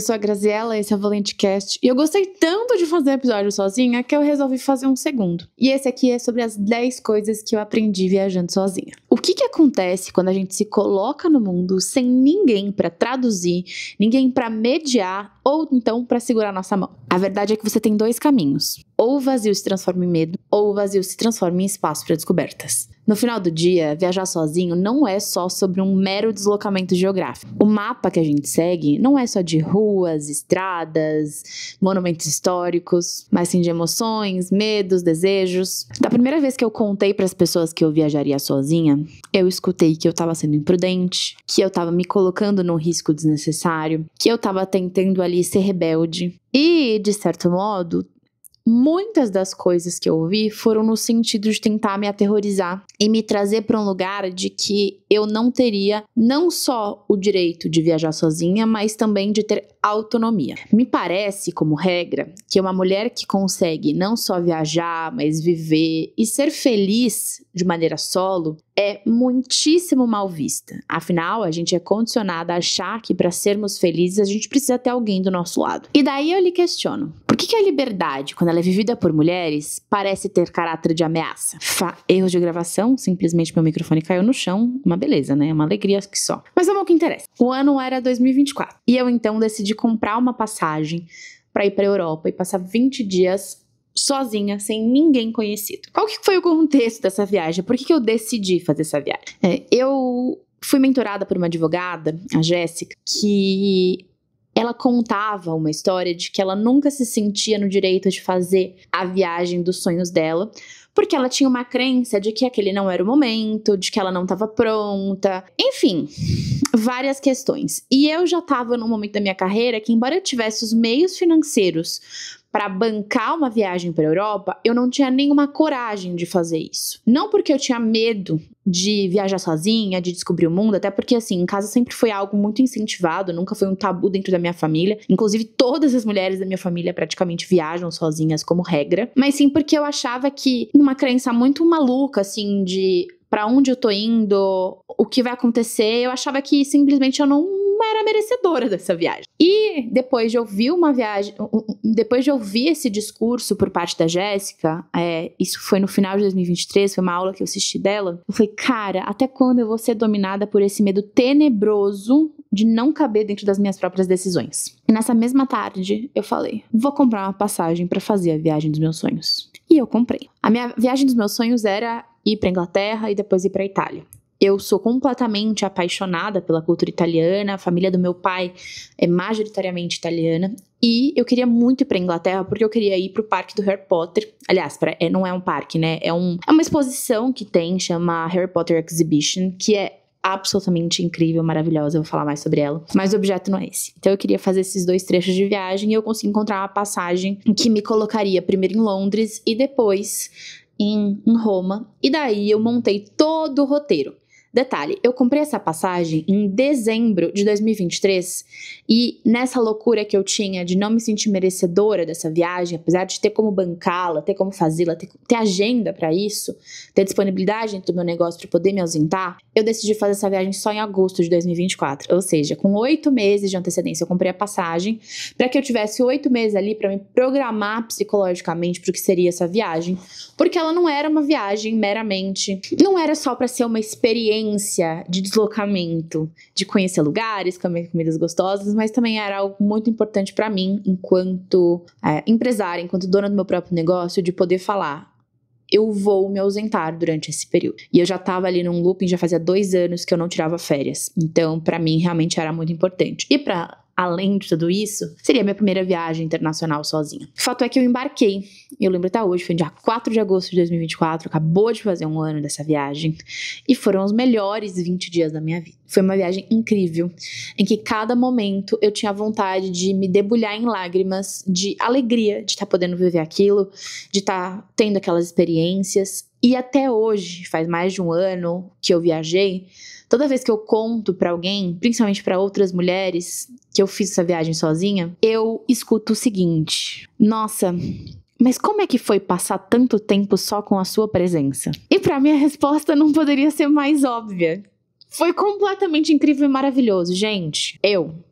Eu sou a Graziella, esse é o ValenteCast, e eu gostei tanto de fazer episódio sozinha que eu resolvi fazer um segundo. E esse aqui é sobre as 10 coisas que eu aprendi viajando sozinha. O que acontece quando a gente se coloca no mundo sem ninguém pra traduzir, ninguém pra mediar ou então pra segurar nossa mão? A verdade é que você tem 2 caminhos. Ou o vazio se transforma em medo, ou o vazio se transforma em espaço para descobertas. No final do dia, viajar sozinho não é só sobre um mero deslocamento geográfico. O mapa que a gente segue não é só de ruas, estradas, monumentos históricos, mas sim de emoções, medos, desejos. Da primeira vez que eu contei para as pessoas que eu viajaria sozinha, eu escutei que eu estava sendo imprudente, que eu estava me colocando num risco desnecessário, que eu estava tentando ali ser rebelde. E, de certo modo, muitas das coisas que eu ouvi foram no sentido de tentar me aterrorizar e me trazer para um lugar de que eu não teria não só o direito de viajar sozinha, mas também de ter autonomia. Me parece, como regra, que uma mulher que consegue não só viajar, mas viver e ser feliz de maneira solo é muitíssimo mal vista. Afinal, a gente é condicionada a achar que para sermos felizes a gente precisa ter alguém do nosso lado. E daí eu lhe questiono: por que a liberdade, quando ela é vivida por mulheres, parece ter caráter de ameaça? Erros de gravação, simplesmente meu microfone caiu no chão, uma beleza, né? Uma alegria que só. Mas vamos ao que interessa. O ano era 2024 e eu então decidi comprar uma passagem para ir para a Europa e passar 20 dias sozinha, sem ninguém conhecido. Qual que foi o contexto dessa viagem? Por que eu decidi fazer essa viagem? Eu fui mentorada por uma advogada, a Jéssica, que ela contava uma história de que ela nunca se sentia no direito de fazer a viagem dos sonhos dela, porque ela tinha uma crença de que aquele não era o momento, de que ela não estava pronta, enfim, várias questões. E eu já estava num momento da minha carreira que, embora eu tivesse os meios financeiros para bancar uma viagem para a Europa, eu não tinha nenhuma coragem de fazer isso. Não porque eu tinha medo de viajar sozinha, de descobrir o mundo, até porque, assim, em casa sempre foi algo muito incentivado, nunca foi um tabu dentro da minha família. Inclusive, todas as mulheres da minha família praticamente viajam sozinhas como regra. Mas sim porque eu achava que, numa crença muito maluca, assim, de pra onde eu tô indo, o que vai acontecer, eu achava que simplesmente eu não era merecedora dessa viagem. E depois de ouvir depois de ouvir esse discurso por parte da Jéssica, isso foi no final de 2023, foi uma aula que eu assisti dela, eu falei, cara, até quando eu vou ser dominada por esse medo tenebroso de não caber dentro das minhas próprias decisões? E nessa mesma tarde, eu falei, vou comprar uma passagem pra fazer a viagem dos meus sonhos. E eu comprei. A minha viagem dos meus sonhos era ir pra Inglaterra e depois ir pra Itália. Eu sou completamente apaixonada pela cultura italiana, a família do meu pai é majoritariamente italiana, e eu queria muito ir pra Inglaterra porque eu queria ir pro parque do Harry Potter. Aliás, não é um parque, né? É uma exposição que tem, chama Harry Potter Exhibition, que é absolutamente incrível, maravilhosa, eu vou falar mais sobre ela, mas o objeto não é esse. Então eu queria fazer esses 2 trechos de viagem e eu consegui encontrar uma passagem que me colocaria primeiro em Londres e depois em Roma, e daí eu montei todo o roteiro. Detalhe, eu comprei essa passagem em dezembro de 2023 e nessa loucura que eu tinha de não me sentir merecedora dessa viagem, apesar de ter como bancá-la, ter como fazê-la, ter agenda pra isso, ter disponibilidade dentro do meu negócio pra poder me ausentar, eu decidi fazer essa viagem só em agosto de 2024. Ou seja, com 8 meses de antecedência eu comprei a passagem pra que eu tivesse 8 meses ali pra me programar psicologicamente pro que seria essa viagem, porque ela não era uma viagem meramente, não era só pra ser uma experiência de deslocamento, de conhecer lugares, comer comidas gostosas, mas também era algo muito importante pra mim, enquanto empresária, enquanto dona do meu próprio negócio, de poder falar, eu vou me ausentar durante esse período. E eu já tava ali num looping, já fazia 2 anos que eu não tirava férias. Então, pra mim, realmente era muito importante. E além de tudo isso, seria a minha primeira viagem internacional sozinha. O fato é que eu embarquei, eu lembro até hoje, foi dia 4 de agosto de 2024, acabou de fazer um ano dessa viagem, e foram os melhores 20 dias da minha vida. Foi uma viagem incrível, em que cada momento eu tinha vontade de me debulhar em lágrimas, de alegria de estar podendo viver aquilo, de estar tendo aquelas experiências. E até hoje, faz mais de um ano que eu viajei, toda vez que eu conto pra alguém, principalmente pra outras mulheres, que eu fiz essa viagem sozinha, eu escuto o seguinte: nossa, mas como é que foi passar tanto tempo só com a sua presença? E pra mim a resposta não poderia ser mais óbvia. Foi completamente incrível e maravilhoso, gente.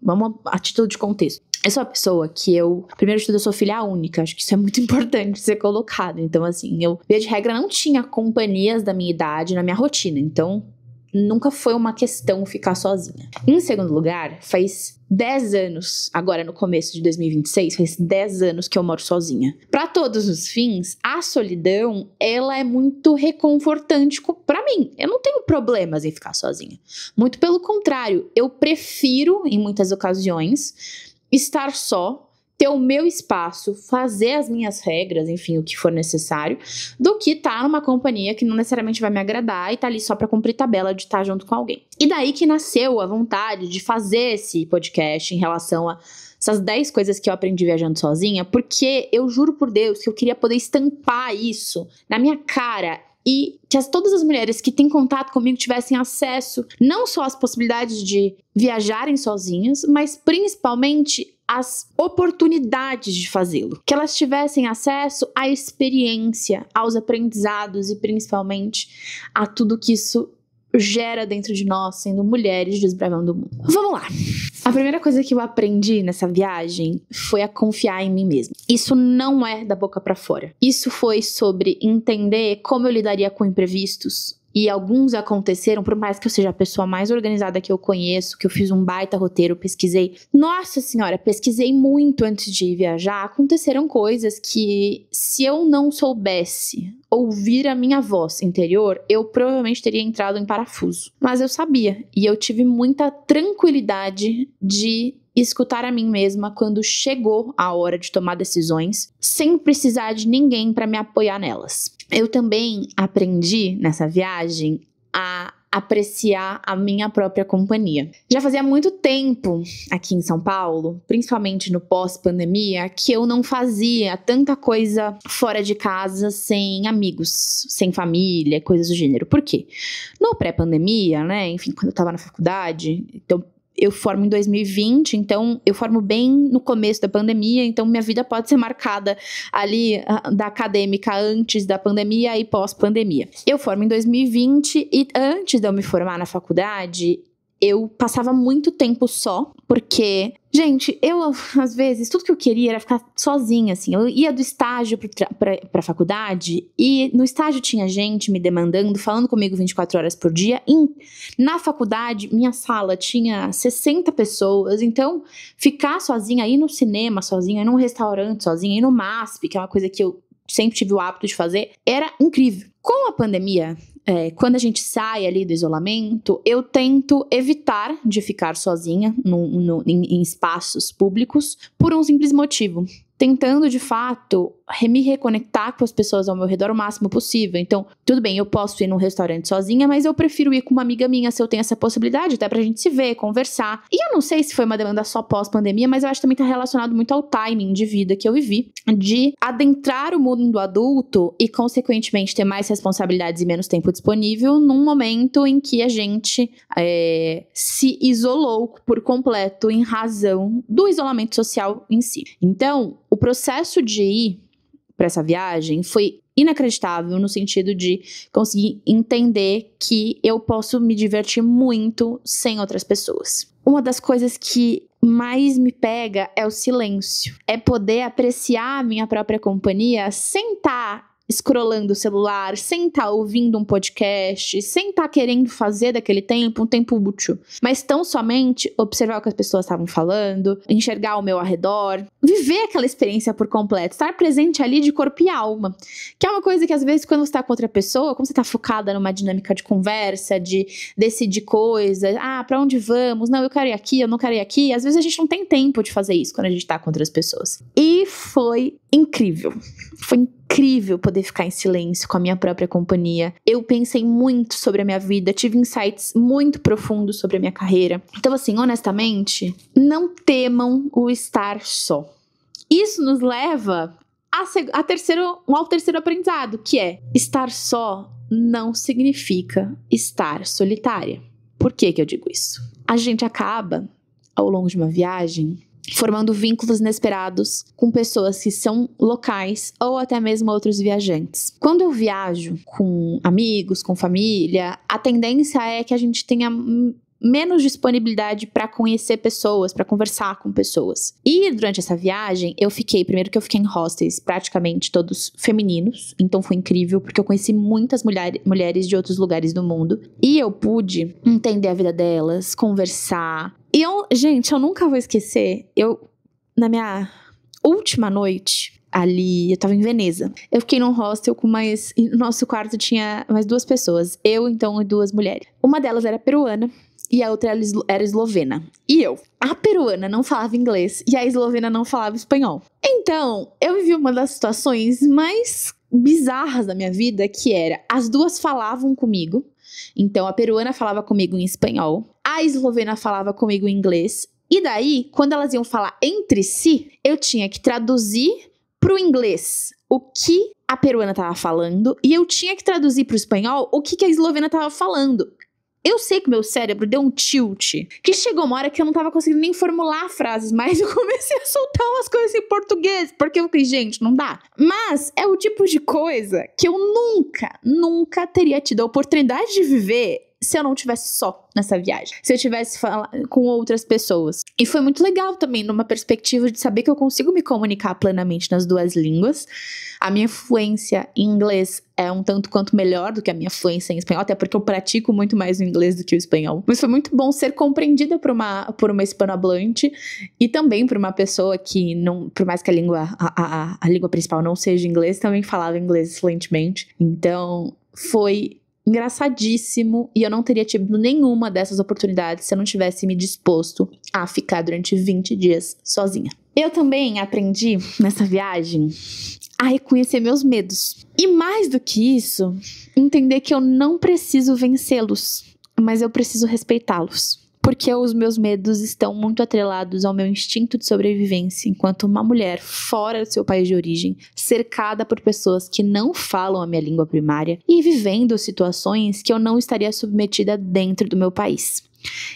Vamos a título de contexto. Eu sou uma pessoa que primeiro de tudo, eu sou filha única. Acho que isso é muito importante ser colocado. Então, assim, eu, via de regra, não tinha companhias da minha idade na minha rotina. Então, nunca foi uma questão ficar sozinha. Em segundo lugar, faz 10 anos, agora no começo de 2026, faz 10 anos que eu moro sozinha. Pra todos os fins, a solidão, ela é muito reconfortante pra mim. Eu não tenho problemas em ficar sozinha. Muito pelo contrário, eu prefiro, em muitas ocasiões, estar só, ter o meu espaço, fazer as minhas regras, enfim, o que for necessário, do que estar numa companhia que não necessariamente vai me agradar e tá ali só pra cumprir tabela de estar junto com alguém. E daí que nasceu a vontade de fazer esse podcast em relação a essas 10 coisas que eu aprendi viajando sozinha, porque eu juro por Deus que eu queria poder estampar isso na minha cara e que todas as mulheres que têm contato comigo tivessem acesso não só às possibilidades de viajarem sozinhas, mas principalmente as oportunidades de fazê-lo. Que elas tivessem acesso à experiência, aos aprendizados e principalmente a tudo que isso gera dentro de nós, sendo mulheres desbravando o mundo. Vamos lá! A primeira coisa que eu aprendi nessa viagem foi a confiar em mim mesma. Isso não é da boca pra fora. Isso foi sobre entender como eu lidaria com imprevistos. E alguns aconteceram, por mais que eu seja a pessoa mais organizada que eu conheço, que eu fiz um baita roteiro, pesquisei. Nossa senhora, pesquisei muito antes de viajar. Aconteceram coisas que, se eu não soubesse ouvir a minha voz interior, eu provavelmente teria entrado em parafuso. Mas eu sabia, e eu tive muita tranquilidade de escutar a mim mesma quando chegou a hora de tomar decisões, sem precisar de ninguém para me apoiar nelas. Eu também aprendi nessa viagem a apreciar a minha própria companhia. Já fazia muito tempo aqui em São Paulo, principalmente no pós-pandemia, que eu não fazia tanta coisa fora de casa sem amigos, sem família, coisas do gênero. Por quê? No pré-pandemia, né, enfim, quando eu tava na faculdade, então eu formo em 2020, então eu formo bem no começo da pandemia, então minha vida pode ser marcada ali da acadêmica antes da pandemia e pós-pandemia. Eu formo em 2020 e antes de eu me formar na faculdade, eu passava muito tempo só, porque, gente, eu, às vezes, tudo que eu queria era ficar sozinha, assim. Eu ia do estágio pra faculdade e no estágio tinha gente me demandando, falando comigo 24 horas por dia. Na faculdade, minha sala tinha 60 pessoas, então ficar sozinha, ir no cinema sozinha, ir num restaurante sozinha, ir no MASP, que é uma coisa que eu sempre tive o hábito de fazer, era incrível. Com a pandemia, quando a gente sai ali do isolamento, eu tento evitar de ficar sozinha em espaços públicos por um simples motivo. Tentando, de fato, me reconectar com as pessoas ao meu redor o máximo possível. Então, tudo bem, eu posso ir num restaurante sozinha, mas eu prefiro ir com uma amiga minha se eu tenho essa possibilidade, até pra gente se ver, conversar. E eu não sei se foi uma demanda só pós-pandemia, mas eu acho que também tá relacionado muito ao timing de vida que eu vivi, de adentrar o mundo adulto e, consequentemente, ter mais responsabilidades e menos tempo disponível num momento em que a gente se isolou por completo em razão do isolamento social em si. Então, o processo de ir para essa viagem foi inacreditável no sentido de conseguir entender que eu posso me divertir muito sem outras pessoas. Uma das coisas que mais me pega é o silêncio. É poder apreciar a minha própria companhia sem estar scrollando o celular, sem estar ouvindo um podcast, sem estar querendo fazer daquele tempo um tempo útil, mas tão somente observar o que as pessoas estavam falando, enxergar ao meu arredor, viver aquela experiência por completo, estar presente ali de corpo e alma, que é uma coisa que às vezes quando você está com outra pessoa, como você está focada numa dinâmica de conversa, de decidir coisas, pra onde vamos, não, eu quero ir aqui, eu não quero ir aqui, às vezes a gente não tem tempo de fazer isso quando a gente está com outras pessoas. E foi incrível, poder ficar em silêncio com a minha própria companhia. Eu pensei muito sobre a minha vida, tive insights muito profundos sobre a minha carreira. Então, assim, honestamente, não temam o estar só. Isso nos leva ao terceiro aprendizado, que é: estar só não significa estar solitária. Por que eu digo isso? A gente acaba, ao longo de uma viagem, formando vínculos inesperados com pessoas que são locais ou até mesmo outros viajantes. Quando eu viajo com amigos, com família, a tendência é que a gente tenha menos disponibilidade para conhecer pessoas, para conversar com pessoas. E durante essa viagem, primeiro que eu fiquei em hostels praticamente todos femininos, então foi incrível, porque eu conheci muitas mulheres de outros lugares do mundo, e eu pude entender a vida delas, conversar. E gente, eu nunca vou esquecer, na minha última noite ali, eu tava em Veneza. Eu fiquei num hostel no nosso quarto tinha mais 2 pessoas. Eu, então, e 2 mulheres. Uma delas era peruana e a outra era eslovena. E a peruana não falava inglês e a eslovena não falava espanhol. Então, eu vivi uma das situações mais bizarras da minha vida, que era, as 2 falavam comigo. Então, a peruana falava comigo em espanhol, a eslovena falava comigo em inglês. E daí, quando elas iam falar entre si, eu tinha que traduzir pro inglês o que a peruana tava falando e eu tinha que traduzir pro espanhol o que a eslovena tava falando. Eu sei que meu cérebro deu um tilt, que chegou uma hora que eu não tava conseguindo nem formular frases, mas eu comecei a soltar umas coisas em português, porque eu falei, gente, não dá. Mas é o tipo de coisa que eu nunca teria tido a oportunidade de viver se eu não tivesse só nessa viagem. Se eu tivesse com outras pessoas. E foi muito legal também, numa perspectiva de saber que eu consigo me comunicar plenamente nas 2 línguas. A minha fluência em inglês é um tanto quanto melhor do que a minha fluência em espanhol, até porque eu pratico muito mais o inglês do que o espanhol. Mas foi muito bom ser compreendida por uma hispanohablante e também por uma pessoa que, não, por mais que a língua principal não seja inglês, também falava inglês fluentemente. Então, foi engraçadíssimo, e eu não teria tido nenhuma dessas oportunidades se eu não tivesse me disposto a ficar durante 20 dias sozinha. Eu também aprendi nessa viagem a reconhecer meus medos. E mais do que isso, entender que eu não preciso vencê-los, mas eu preciso respeitá-los. Porque os meus medos estão muito atrelados ao meu instinto de sobrevivência enquanto uma mulher fora do seu país de origem, cercada por pessoas que não falam a minha língua primária e vivendo situações que eu não estaria submetida dentro do meu país.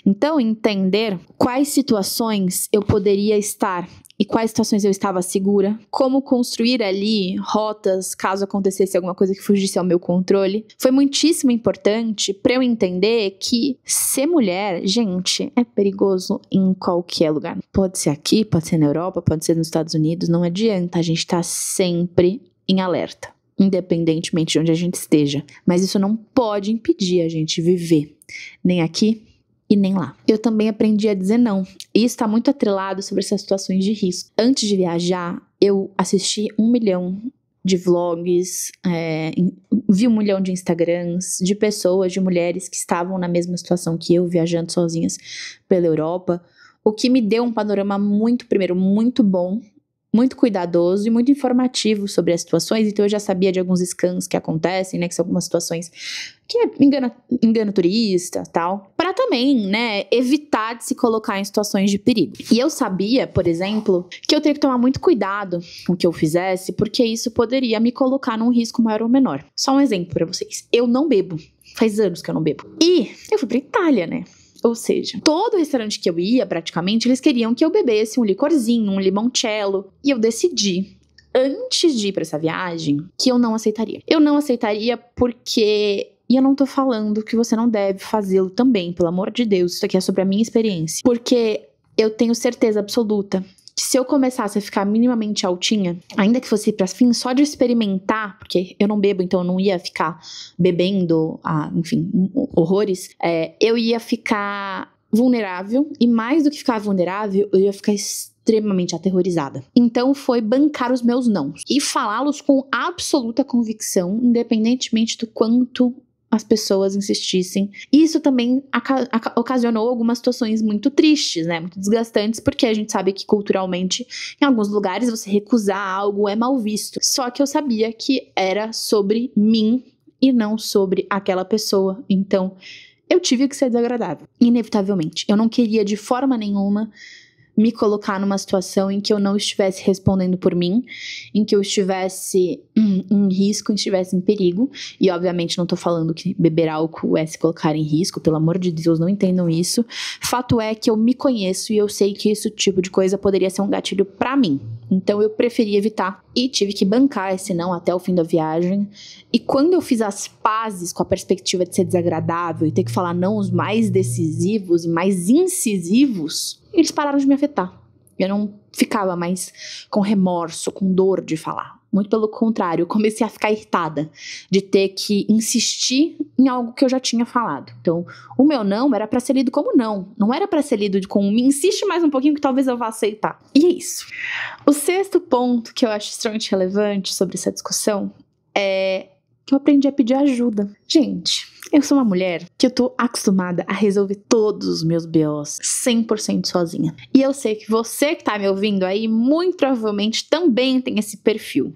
Então, entender quais situações eu poderia estar e quais situações eu estava segura, como construir ali rotas caso acontecesse alguma coisa que fugisse ao meu controle, foi muitíssimo importante para eu entender que ser mulher, gente, é perigoso em qualquer lugar. Pode ser aqui, pode ser na Europa, pode ser nos Estados Unidos, não adianta, a gente tá sempre em alerta, independentemente de onde a gente esteja. Mas isso não pode impedir a gente viver, nem aqui e nem lá. Eu também aprendi a dizer não. E isso está muito atrelado sobre essas situações de risco. Antes de viajar, eu assisti 1 milhão de vlogs, vi 1 milhão de Instagrams de pessoas, de mulheres que estavam na mesma situação que eu, viajando sozinhas pela Europa, o que me deu um panorama muito bom, muito cuidadoso e muito informativo sobre as situações. Então eu já sabia de alguns scams que acontecem, né, que são algumas situações que engana turista, tal, para também, né, evitar de se colocar em situações de perigo. E eu sabia, por exemplo, que eu teria que tomar muito cuidado com o que eu fizesse, porque isso poderia me colocar num risco maior ou menor. Só um exemplo para vocês. Eu não bebo. Faz anos que eu não bebo. E eu fui pra Itália, né? Ou seja, todo restaurante que eu ia, praticamente, eles queriam que eu bebesse um licorzinho, um limoncello. E eu decidi, antes de ir pra essa viagem, que eu não aceitaria. Eu não aceitaria porque... E eu não tô falando que você não deve fazê-lo também, pelo amor de Deus. Isso aqui é sobre a minha experiência. Porque eu tenho certeza absoluta que se eu começasse a ficar minimamente altinha, ainda que fosse pra fim só de experimentar, porque eu não bebo, então eu não ia ficar bebendo, enfim, horrores, eu ia ficar vulnerável, e mais do que ficar vulnerável, eu ia ficar extremamente aterrorizada. Então foi bancar os meus nãos e falá-los com absoluta convicção, independentemente do quanto as pessoas insistissem. E isso também ocasionou algumas situações muito tristes, né? Muito desgastantes, porque a gente sabe que culturalmente, em alguns lugares, você recusar algo é mal visto. Só que eu sabia que era sobre mim e não sobre aquela pessoa. Então, eu tive que ser desagradável, inevitavelmente. Eu não queria de forma nenhuma me colocar numa situação em que eu não estivesse respondendo por mim, em que eu estivesse em risco, estivesse em perigo. E obviamente não tô falando que beber álcool é se colocar em risco, pelo amor de Deus, não entendam isso. Fato é que eu me conheço e eu sei que esse tipo de coisa poderia ser um gatilho pra mim. Então eu preferi evitar e tive que bancar esse não até o fim da viagem. E quando eu fiz as pazes com a perspectiva de ser desagradável e ter que falar não os mais decisivos e mais incisivos, eles pararam de me afetar. Eu não ficava mais com remorso, com dor de falar. Muito pelo contrário, eu comecei a ficar irritada de ter que insistir em algo que eu já tinha falado. Então, o meu não era pra ser lido como não. Não era pra ser lido como me insiste mais um pouquinho que talvez eu vá aceitar. E é isso. O sexto ponto que eu acho extremamente relevante sobre essa discussão é que eu aprendi a pedir ajuda. Gente, eu sou uma mulher que eu tô acostumada a resolver todos os meus BOs 100% sozinha. E eu sei que você que tá me ouvindo aí, muito provavelmente também tem esse perfil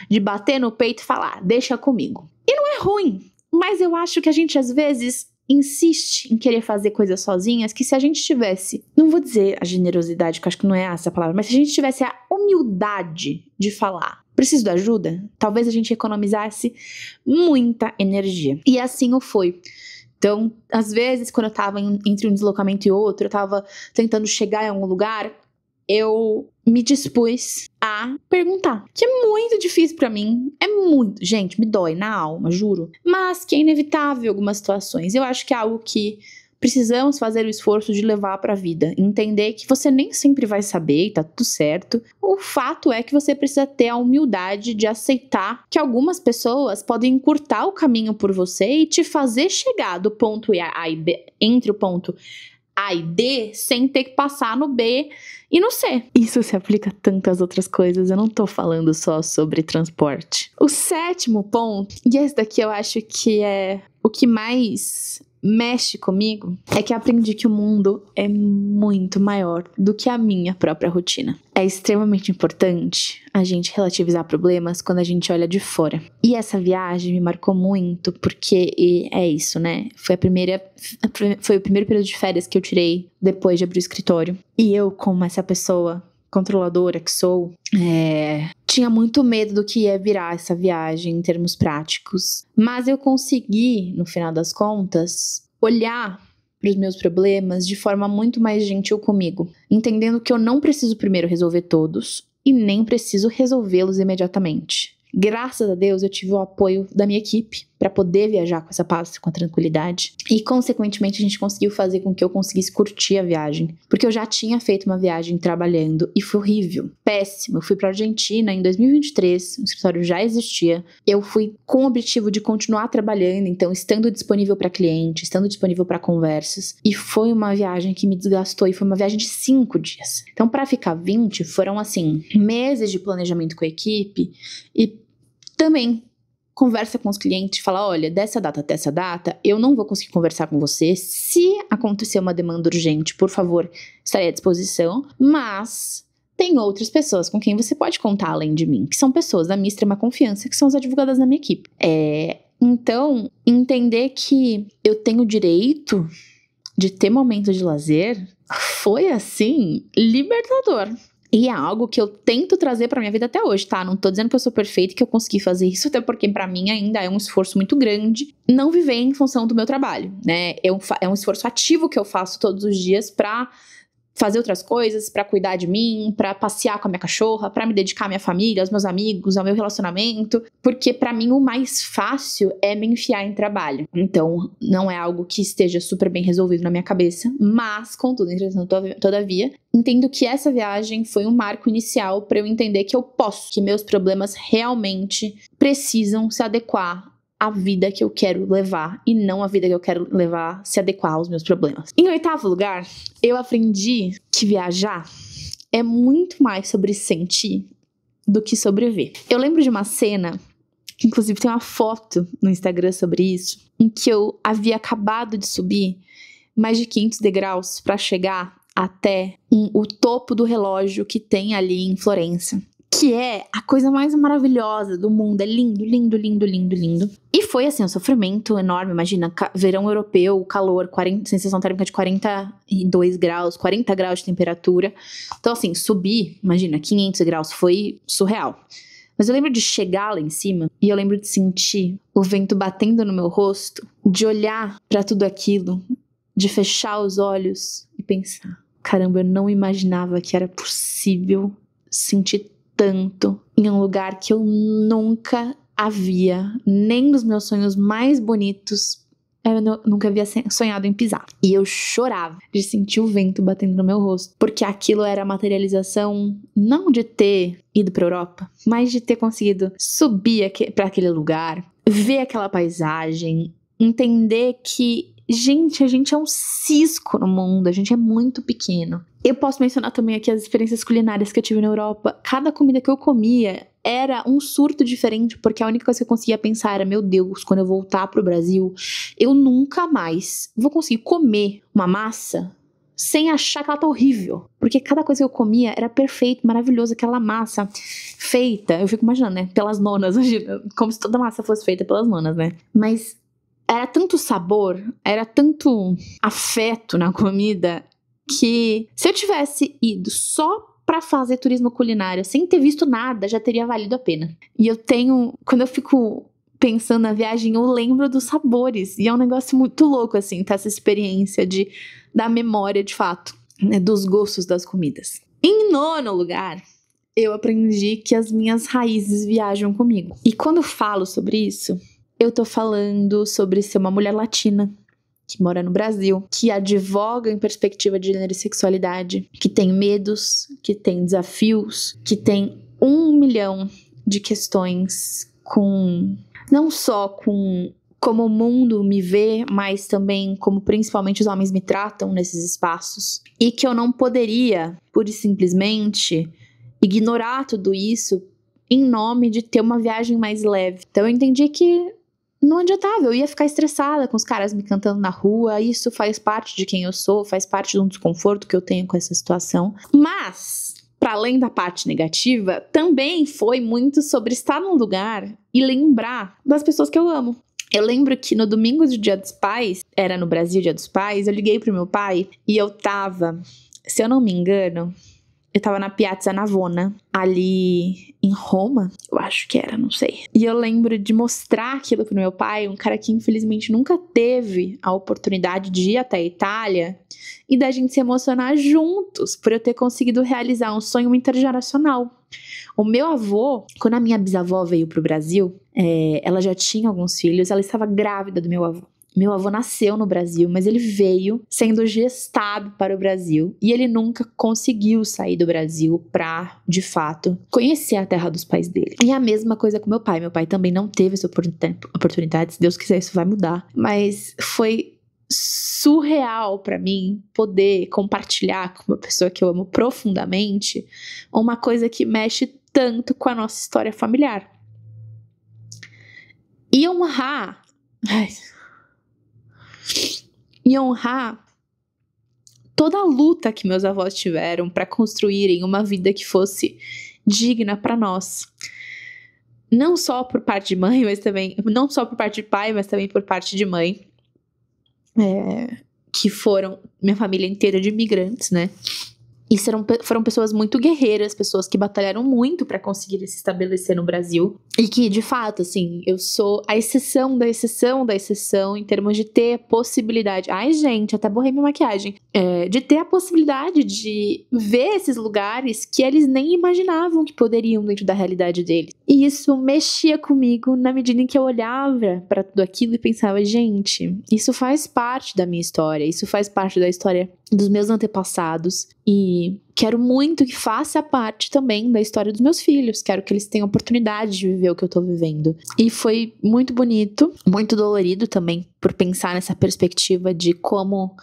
de bater no peito e falar, deixa comigo. E não é ruim, mas eu acho que a gente às vezes insiste em querer fazer coisas sozinhas, que se a gente tivesse, não vou dizer a generosidade, que eu acho que não é essa a palavra, mas se a gente tivesse a humildade de falar, preciso de ajuda, talvez a gente economizasse muita energia. E assim o foi. Então, às vezes, quando eu tava entre um deslocamento e outro, eu tava tentando chegar em algum lugar, eu me dispus a perguntar. Que é muito difícil pra mim. É muito. Gente, me dói na alma, juro. Mas que é inevitável em algumas situações. Eu acho que é algo que precisamos fazer o esforço de levar pra vida. Entender que você nem sempre vai saber e tá tudo certo. O fato é que você precisa ter a humildade de aceitar que algumas pessoas podem encurtar o caminho por você e te fazer chegar do ponto A e B, entre o ponto A e D, sem ter que passar no B e no C. Isso se aplica a tantas outras coisas, eu não tô falando só sobre transporte. O sétimo ponto, e esse daqui eu acho que é o que mais mexe comigo, é que eu aprendi que o mundo é muito maior do que a minha própria rotina. É extremamente importante a gente relativizar problemas quando a gente olha de fora. E essa viagem me marcou muito, porque é isso, né? Foi o primeiro período de férias que eu tirei depois de abrir o escritório. E eu, como essa pessoa controladora que sou, tinha muito medo do que ia virar essa viagem em termos práticos. Mas eu consegui, no final das contas, olhar para os meus problemas de forma muito mais gentil comigo, entendendo que eu não preciso primeiro resolver todos e nem preciso resolvê-los imediatamente. Graças a Deus eu tive o apoio da minha equipe para poder viajar com essa paz, com a tranquilidade. E consequentemente a gente conseguiu fazer com que eu conseguisse curtir a viagem. Porque eu já tinha feito uma viagem trabalhando e foi horrível, péssimo. Eu fui pra Argentina em 2023, o escritório já existia. Eu fui com o objetivo de continuar trabalhando, então estando disponível para cliente, estando disponível para conversas. E foi uma viagem que me desgastou e foi uma viagem de 5 dias. Então para ficar 20 foram assim, meses de planejamento com a equipe e também conversa com os clientes, fala, olha, dessa data até essa data, eu não vou conseguir conversar com você. Se acontecer uma demanda urgente, por favor, estarei à disposição. Mas tem outras pessoas com quem você pode contar além de mim, que são pessoas da minha extrema confiança, que são as advogadas da minha equipe. Então, entender que eu tenho o direito de ter momentos de lazer foi, assim, libertador. E é algo que eu tento trazer pra minha vida até hoje, tá? Não tô dizendo que eu sou perfeita e que eu consegui fazer isso, até porque pra mim ainda é um esforço muito grande não viver em função do meu trabalho, né? É um esforço ativo que eu faço todos os dias pra fazer outras coisas, pra cuidar de mim, pra passear com a minha cachorra, pra me dedicar à minha família, aos meus amigos, ao meu relacionamento, porque pra mim o mais fácil é me enfiar em trabalho. Então, não é algo que esteja super bem resolvido na minha cabeça, mas, contudo, entretanto, todavia, entendo que essa viagem foi um marco inicial pra eu entender que eu posso, que meus problemas realmente precisam se adequar a vida que eu quero levar e não a vida que eu quero levar se adequar aos meus problemas. Em 8º lugar, eu aprendi que viajar é muito mais sobre sentir do que sobreviver. Eu lembro de uma cena, que inclusive tem uma foto no Instagram sobre isso, em que eu havia acabado de subir mais de 500 degraus para chegar até o topo do relógio que tem ali em Florença. Que é a coisa mais maravilhosa do mundo. É lindo, lindo, lindo, lindo, lindo. E foi assim, um sofrimento enorme. Imagina, verão europeu, calor, sensação térmica de 42 graus, 40 graus de temperatura. Então assim, subir, imagina, 500 graus, foi surreal. Mas eu lembro de chegar lá em cima e eu lembro de sentir o vento batendo no meu rosto, de olhar pra tudo aquilo, de fechar os olhos e pensar, caramba, eu não imaginava que era possível sentir tanto em um lugar que eu nunca havia, nem nos meus sonhos mais bonitos, eu nunca havia sonhado em pisar. E eu chorava de sentir o vento batendo no meu rosto, porque aquilo era a materialização não de ter ido pra Europa, mas de ter conseguido subir para aquele lugar, ver aquela paisagem, entender que, gente, a gente é um cisco no mundo, a gente é muito pequeno. Eu posso mencionar também aqui as experiências culinárias que eu tive na Europa. Cada comida que eu comia era um surto diferente, porque a única coisa que eu conseguia pensar era, meu Deus, quando eu voltar pro Brasil, eu nunca mais vou conseguir comer uma massa sem achar que ela tá horrível. Porque cada coisa que eu comia era perfeito, maravilhoso, aquela massa feita, eu fico imaginando, né, pelas nonas, como se toda massa fosse feita pelas nonas, né? Mas era tanto sabor, era tanto afeto na comida, que se eu tivesse ido só pra fazer turismo culinário, sem ter visto nada, já teria valido a pena. E quando eu fico pensando na viagem, eu lembro dos sabores. E é um negócio muito louco, assim, ter essa experiência da memória, de fato, né, dos gostos das comidas. Em nono lugar, eu aprendi que as minhas raízes viajam comigo. E quando eu falo sobre isso, eu tô falando sobre ser uma mulher latina, que mora no Brasil, que advoga em perspectiva de gênero e sexualidade, que tem medos, que tem desafios, que tem 1 milhão de questões não só com como o mundo me vê, mas também como principalmente os homens me tratam nesses espaços. E que eu não poderia, pura e simplesmente, ignorar tudo isso em nome de ter uma viagem mais leve. Então eu entendi que não adiantava, eu ia ficar estressada com os caras me cantando na rua, isso faz parte de quem eu sou, faz parte de um desconforto que eu tenho com essa situação. Mas, para além da parte negativa, também foi muito sobre estar num lugar e lembrar das pessoas que eu amo. Eu lembro que no domingo do Dia dos Pais, era no Brasil Dia dos Pais, eu liguei pro meu pai e eu tava, se eu não me engano, eu tava na Piazza Navona, ali em Roma, eu acho que era, não sei. E eu lembro de mostrar aquilo pro meu pai, um cara que infelizmente nunca teve a oportunidade de ir até a Itália, e da gente se emocionar juntos, por eu ter conseguido realizar um sonho intergeracional. O meu avô, quando a minha bisavó veio pro Brasil, ela já tinha alguns filhos, ela estava grávida do meu avô. Meu avô nasceu no Brasil, mas ele veio sendo gestado para o Brasil. E ele nunca conseguiu sair do Brasil pra, de fato, conhecer a terra dos pais dele. E a mesma coisa com meu pai. Meu pai também não teve essa oportunidade. Se Deus quiser, isso vai mudar. Mas foi surreal pra mim poder compartilhar com uma pessoa que eu amo profundamente uma coisa que mexe tanto com a nossa história familiar. E honrar... E honrar toda a luta que meus avós tiveram para construírem uma vida que fosse digna para nós. Não só por parte de mãe, mas também... Não só por parte de pai, mas também por parte de mãe. Que foram minha família inteira de imigrantes, né? E foram pessoas muito guerreiras, pessoas que batalharam muito para conseguir se estabelecer no Brasil. E que, de fato, assim, eu sou a exceção da exceção da exceção em termos de ter a possibilidade... Ai, gente, até borrei minha maquiagem. De ter a possibilidade de ver esses lugares que eles nem imaginavam que poderiam dentro da realidade deles. E isso mexia comigo na medida em que eu olhava para tudo aquilo e pensava, gente, isso faz parte da minha história, isso faz parte da história dos meus antepassados e quero muito que faça parte também da história dos meus filhos, quero que eles tenham oportunidade de viver o que eu tô vivendo. E foi muito bonito, muito dolorido também, por pensar nessa perspectiva de como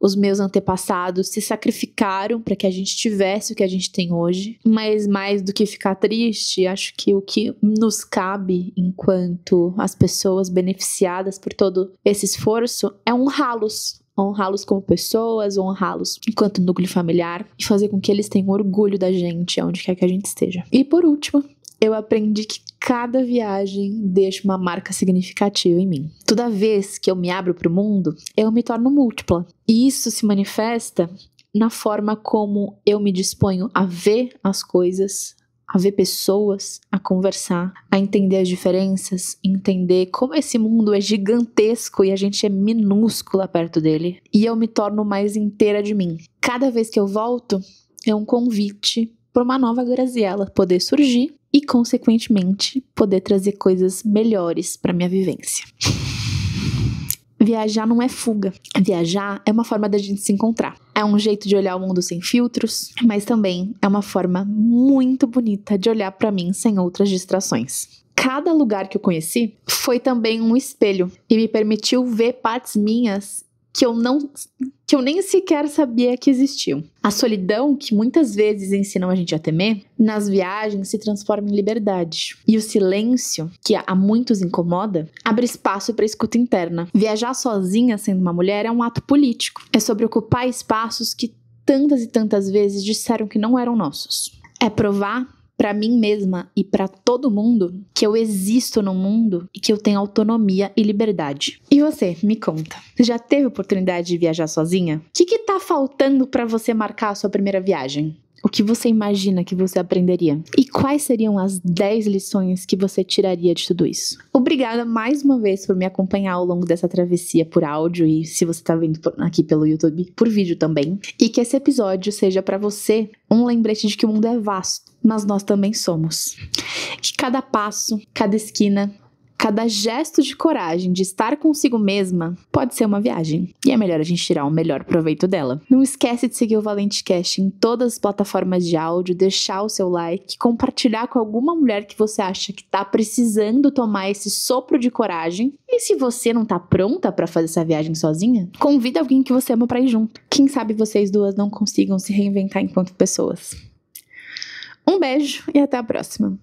os meus antepassados se sacrificaram para que a gente tivesse o que a gente tem hoje. Mas mais do que ficar triste, acho que o que nos cabe enquanto as pessoas beneficiadas por todo esse esforço é honrá-los. Honrá-los como pessoas, honrá-los enquanto núcleo familiar e fazer com que eles tenham orgulho da gente, onde quer que a gente esteja. E por último, eu aprendi que cada viagem deixa uma marca significativa em mim. Toda vez que eu me abro para o mundo, eu me torno múltipla. E isso se manifesta na forma como eu me disponho a ver as coisas, a ver pessoas, a conversar, a entender as diferenças, entender como esse mundo é gigantesco e a gente é minúscula perto dele. E eu me torno mais inteira de mim. Cada vez que eu volto, é um convite para uma nova Graziella poder surgir e, consequentemente, poder trazer coisas melhores para minha vivência. Viajar não é fuga. Viajar é uma forma da gente se encontrar. É um jeito de olhar o mundo sem filtros, mas também é uma forma muito bonita de olhar para mim sem outras distrações. Cada lugar que eu conheci foi também um espelho e me permitiu ver partes minhas que eu nem sequer sabia que existiam. A solidão, que muitas vezes ensinam a gente a temer, nas viagens se transforma em liberdade. E o silêncio, que a muitos incomoda, abre espaço para a escuta interna. Viajar sozinha sendo uma mulher é um ato político. É sobre ocupar espaços que tantas e tantas vezes disseram que não eram nossos. É provar para mim mesma e para todo mundo que eu existo no mundo e que eu tenho autonomia e liberdade. E você, me conta, já teve oportunidade de viajar sozinha? O que tá faltando para você marcar a sua primeira viagem? O que você imagina que você aprenderia? E quais seriam as 10 lições que você tiraria de tudo isso? Obrigada mais uma vez por me acompanhar ao longo dessa travessia por áudio e, se você tá vendo aqui pelo YouTube, por vídeo também. E que esse episódio seja para você um lembrete de que o mundo é vasto, mas nós também somos. Que cada passo, cada esquina, cada gesto de coragem de estar consigo mesma pode ser uma viagem. E é melhor a gente tirar o melhor proveito dela. Não esquece de seguir o Valente Cast em todas as plataformas de áudio, deixar o seu like, compartilhar com alguma mulher que você acha que tá precisando tomar esse sopro de coragem. E se você não tá pronta pra fazer essa viagem sozinha, convida alguém que você ama pra ir junto. Quem sabe vocês duas não consigam se reinventar enquanto pessoas. Um beijo e até a próxima.